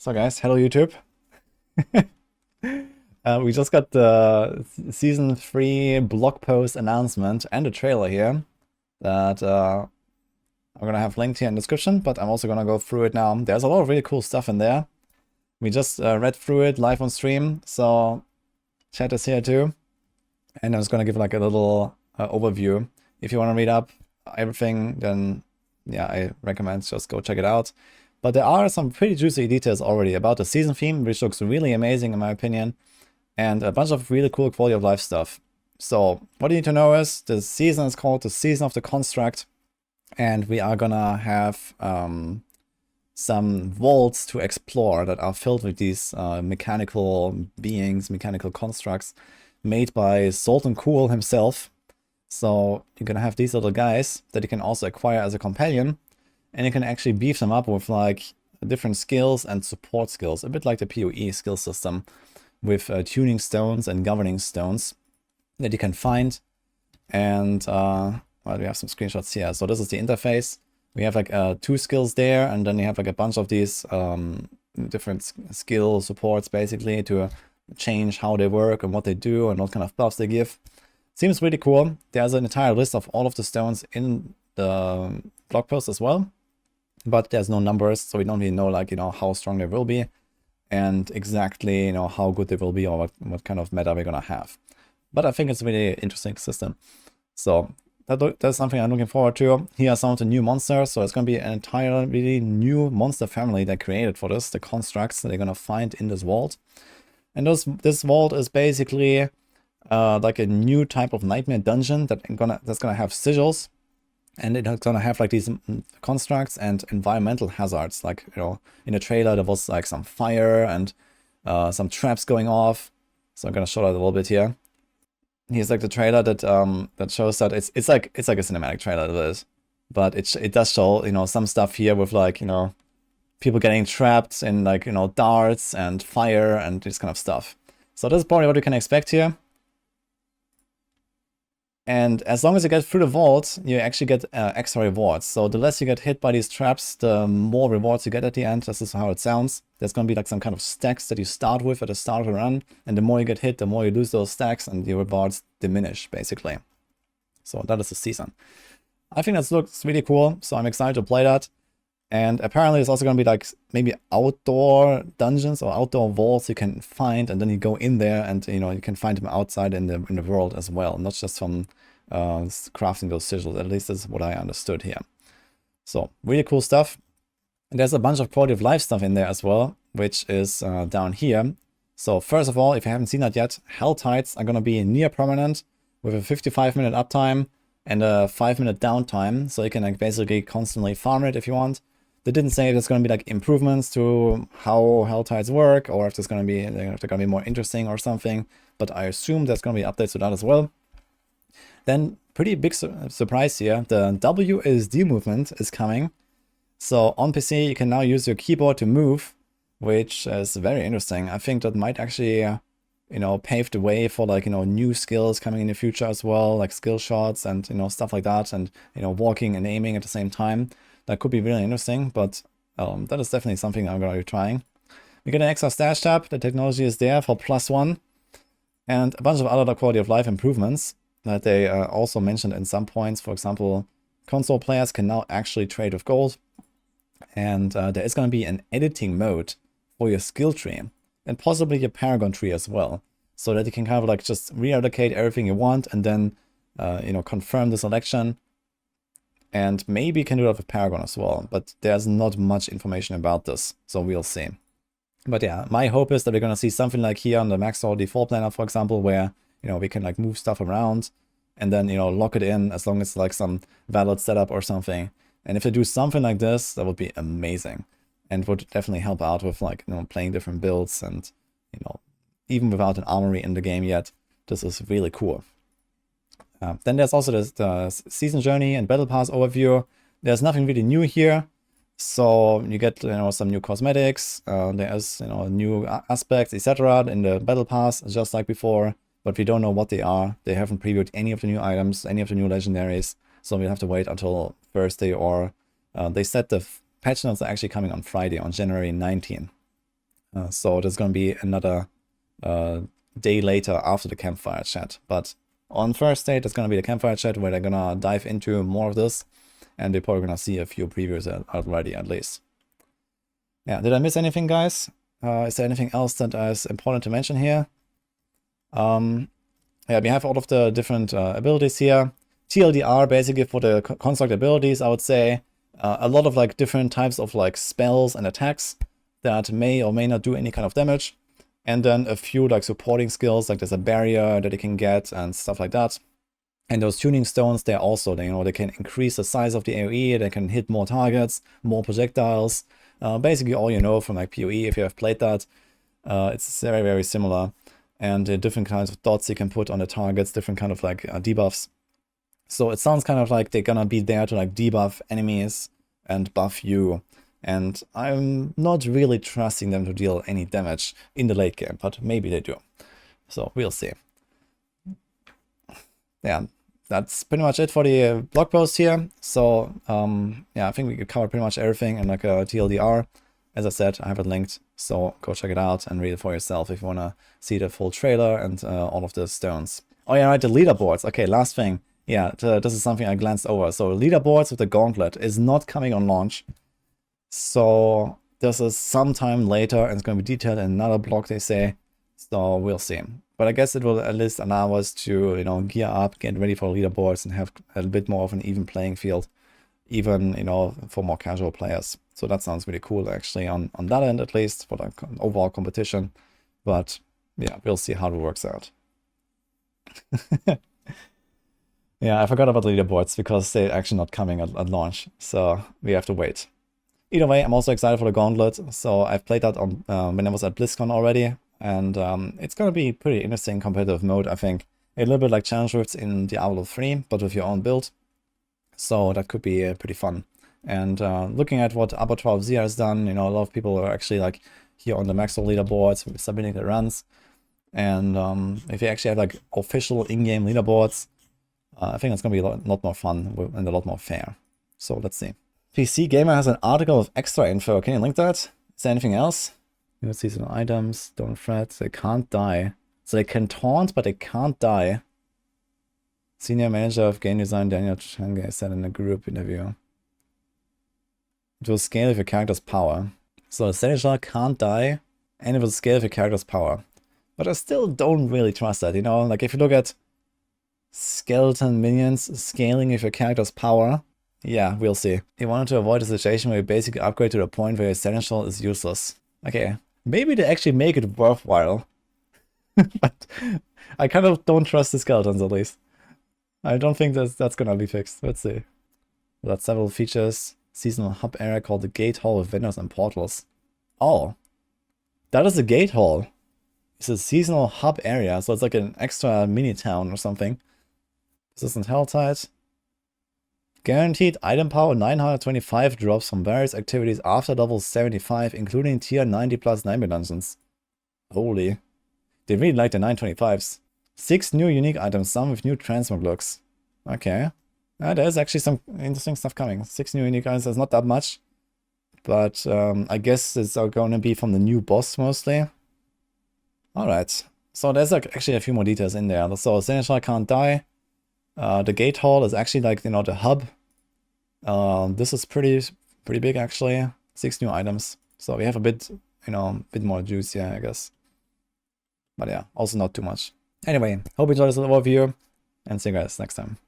So guys, hello YouTube. We just got the Season 3 blog post announcement and a trailer here that I'm going to have linked here in the description, but I'm also going to go through it now. There's a lot of really cool stuff in there. We just read through it live on stream, so chat is here too. And I'm just going to give like a little overview. If you want to read up everything, then yeah, I recommend just go check it out. But there are some pretty juicy details already about the season theme, which looks really amazing in my opinion, and a bunch of really cool quality of life stuff. So what you need to know is the season is called the Season of the Construct, and we are gonna have some vaults to explore that are filled with these mechanical beings, mechanical constructs made by Sultan Cool himself. So you're gonna have these little guys that you can also acquire as a companion, and you can actually beef them up with like different skills and support skills, a bit like the PoE skill system with tuning stones and governing stones that you can find. And well, we have some screenshots here. So this is the interface. We have like 2 skills there, and then you have like a bunch of these different skill supports basically to change how they work and what they do and what kind of buffs they give. Seems really cool. There's an entire list of all of the stones in the blog post as well, but there's no numbers, so we don't really know, like, how strong they will be and exactly, how good they will be or what kind of meta we're gonna have. But I think it's a really interesting system. So that's something I'm looking forward to. Here are some of the new monsters. So it's gonna be an entirely new monster family they created for this, the constructs that they're gonna find in this vault. And this vault is basically like a new type of nightmare dungeon that's gonna have sigils. And it's gonna have like these constructs and environmental hazards. Like, in the trailer there was like some fire and some traps going off. So I'm gonna show that a little bit here. Here's like the trailer that that shows that it's like a cinematic trailer, it is. But it does show, some stuff here with like, people getting trapped in like, darts and fire and this kind of stuff. So this is probably what you can expect here. And as long as you get through the vault, you actually get extra rewards. So the less you get hit by these traps, the more rewards you get at the end. This is how it sounds. There's going to be like some kind of stacks that you start with at the start of the run. And the more you get hit, the more you lose those stacks and your rewards diminish, basically. So that is the season. I think that looks really cool, so I'm excited to play that. And apparently it's also going to be like maybe outdoor dungeons or outdoor vaults you can find, and then you go in there and you can find them outside in the world as well, not just from crafting those sigils. At least that's what I understood here. So really cool stuff. And there's a bunch of quality of life stuff in there as well, which is down here. So first of all, if you haven't seen that yet, Hell Tides are going to be near permanent with a 55-minute uptime and a 5-minute downtime, so you can like basically constantly farm it if you want. They didn't say if there's going to be like improvements to how Hell Tides work, or if they're going to be more interesting or something, but I assume there's going to be updates to that as well. Then pretty big surprise here, the WASD movement is coming. So on PC you can now use your keyboard to move, which is very interesting. I think that might actually pave the way for like new skills coming in the future as well, like skill shots and stuff like that, and walking and aiming at the same time. That could be really interesting, but that is definitely something I'm going to be trying. We get an extra stash tab. The technology is there for +1. And a bunch of other quality of life improvements that they also mentioned in some points. For example, console players can now actually trade with gold. And there is going to be an editing mode for your skill tree and possibly your paragon tree as well. So that you can kind of like just reallocate everything you want and then, confirm the selection. And maybe you can do that with Paragon as well, but there's not much information about this, so we'll see. But yeah, my hope is that we're gonna see something like here on the Maxor default planner, for example, where we can like move stuff around and then lock it in as long as it's like some valid setup or something. And if they do something like this, that would be amazing, and would definitely help out with like playing different builds and even without an armory in the game yet, this is really cool. Then there's also the season journey and battle pass overview. There's nothing really new here, so you get some new cosmetics. There's new aspects, etc. in the battle pass, just like before, but we don't know what they are. They haven't previewed any of the new items, any of the new legendaries, so we'll have to wait until Thursday, or they said the patch notes are actually coming on Friday, on January 19th. So there's going to be another day later after the campfire chat. But on Thursday, there's going to be the campfire chat where they're going to dive into more of this. And we're probably going to see a few previews already, at least. Yeah, did I miss anything, guys? Is there anything else that is important to mention here? Yeah, we have all of the different abilities here. TLDR, basically for the construct abilities, I would say. A lot of like different types of like spells and attacks that may or may not do any kind of damage. And then a few like supporting skills, like there's a barrier that you can get and stuff like that. And those tuning stones, they're also, you know, they can increase the size of the AoE, they can hit more targets, more projectiles. Basically all you know from like PoE if you have played that. It's very, very similar. And different kinds of dots you can put on the targets, different kind of like debuffs. So it sounds kind of like they're gonna be there to like debuff enemies and buff you. And I'm not really trusting them to deal any damage in the late game, but maybe they do. So we'll see. Yeah, that's pretty much it for the blog post here. So yeah, I think we could cover pretty much everything in like a TLDR. As I said, I have it linked, so go check it out and read it for yourself if you want to see the full trailer and all of the stones. Oh yeah, right, the leaderboards. Okay, last thing. Yeah, this is something I glanced over. So leaderboards with the gauntlet is not coming on launch. So this is sometime later and it's going to be detailed in another blog, they say. So we'll see. But I guess it will at least allow us to, you know, gear up, get ready for leaderboards and have a bit more of an even playing field, even, you know, for more casual players. So that sounds really cool, actually, on that end, at least, for the overall competition. But yeah, we'll see how it works out. Yeah, I forgot about the leaderboards because they're actually not coming at launch. So we have to wait. Either way, I'm also excited for the Gauntlet. So I've played that on when I was at BlizzCon already. And it's going to be pretty interesting competitive mode, I think. A little bit like Challenge Rifts in Diablo 3, but with your own build. So that could be pretty fun. And looking at what Upper 12Z has done, you know, a lot of people are actually like here on the Maxwell leaderboards submitting their runs. And if you actually have like official in-game leaderboards, I think it's going to be a lot more fun and a lot more fair. So let's see. PC Gamer has an article of extra info. Can you link that? Is there anything else? You know, seasonal items, don't fret, they can't die. So they can taunt, but they can't die. Senior manager of game design Daniel Changa said in a group interview. It will scale with your character's power. So the Seneschal can't die, and it will scale with your character's power. But I still don't really trust that, you know? Like if you look at skeleton minions scaling with your character's power, yeah, we'll see. You wanted to avoid a situation where you basically upgrade to the point where your Seneschal is useless. Okay, maybe they actually make it worthwhile. But I kind of don't trust the skeletons, at least. I don't think that's gonna be fixed. Let's see. We'll have several features. Seasonal hub area called the Gate Hall with windows and portals. Oh, that is the Gate Hall. It's a seasonal hub area, so it's like an extra mini town or something. Resistant Helltide. Guaranteed item power 925 drops from various activities after level 75, including tier 90 plus nightmare dungeons. Holy. They really like the 925s. 6 new unique items, some with new transmog looks. Okay. There's actually some interesting stuff coming. 6 new unique items, that's not that much. But I guess it's going to be from the new boss mostly. Alright. So there's like actually a few more details in there. So Seneschal can't die. The Gate Hall is actually like, you know, the hub. This is pretty big actually. 6 new items. So we have a bit, you know, a bit more juice here, I guess. But yeah, also not too much. Anyway, hope you enjoyed this little overview, and see you guys next time.